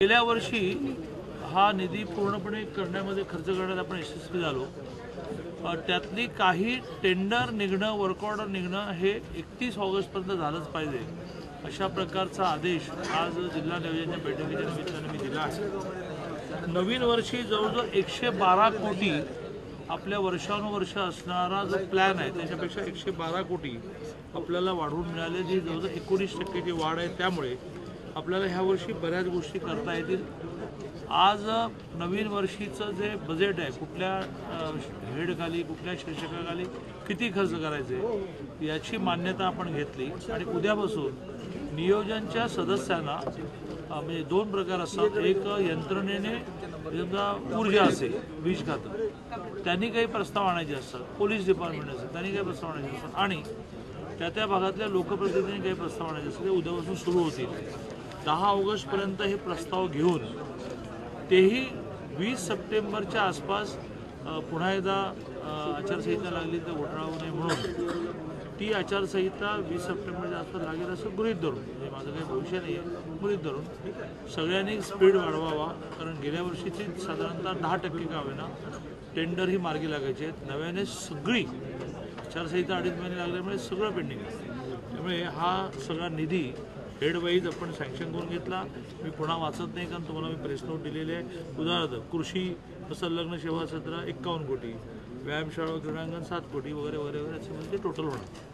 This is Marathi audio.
गेल्या वर्षी हा निधी पूर्णपणे करण्यामध्ये खर्च करण्यात आपण यशस्वी झालो। त्यातली काही टेंडर निघणं, वर्क ऑर्डर निघणं हे 31 ऑगस्टपर्यंत झालंच पाहिजे अशा प्रकारचा आदेश आज जिल्हा नियोजनाच्या बैठकीच्या निमित्ताने मी दिला आहे। नवीन वर्षी जवळजवळ 112 कोटी आपल्या वर्षानुवर्ष असणारा जो प्लॅन आहे त्याच्यापेक्षा 112 कोटी आपल्याला वाढवून मिळाले, जी जवळजवळ 19% वाढ आहे। त्यामुळे आपल्याला ह्या वर्षी बऱ्याच गोष्टी करता येतील। आज नवीन वर्षीचं जे बजेट आहे, कुठल्या हेडखाली कुठल्या शीर्षकाखाली किती खर्च करायचे याची मान्यता आपण घेतली आणि उद्यापासून नियोजनच्या सदस्यांना म्हणजे दोन प्रकार असतात। एक यंत्रणेने समजा ऊर्जा असेल, वीज खातं त्यांनी काही प्रस्ताव आणायचे असतात, पोलीस डिपार्टमेंट असेल त्यांनी काही प्रस्ताव आणायचे असतात आणि त्या भागातल्या लोकप्रतिनिधींनी काही प्रस्ताव आणायचे असतील, ते उद्यापासून सुरू होतील। 10 ऑगस्टपर्यंत हे प्रस्ताव घेऊन तेही 20 सप्टेंबरच्या आसपास पुन्हा एकदा आचारसंहिता लागली तर घोटाळा नये म्हणून ती आचारसंहिता 20 सप्टेंबरच्या आसपास लागेल असं गृहीत धरून, म्हणजे माझं काही भविष्य नाही आहे, गृहीत धरून सगळ्यांनी स्पीड वाढवावा। कारण गेल्या वर्षीची साधारणतः 10% का होईना टेंडर ही मार्गी लागायचे आहेत। नव्याने सगळी आचारसंहिता 2.5 महिने लागल्यामुळे सगळं पेंडिंग आहे। त्यामुळे हा सगळा निधी हेडवाईज आपण सँक्शन करून घेतला। मी पुन्हा वाचत नाही कारण तुम्हाला मी प्रेस नोट दिलेली आहे। उदाहरणार्थ कृषी संलग्न सेवा क्षेत्र 51 कोटी, व्यायामशाळा क्रीडांगण 7 कोटी वगैरे वगैरे वगैरे असे म्हणजे टोटल होणार।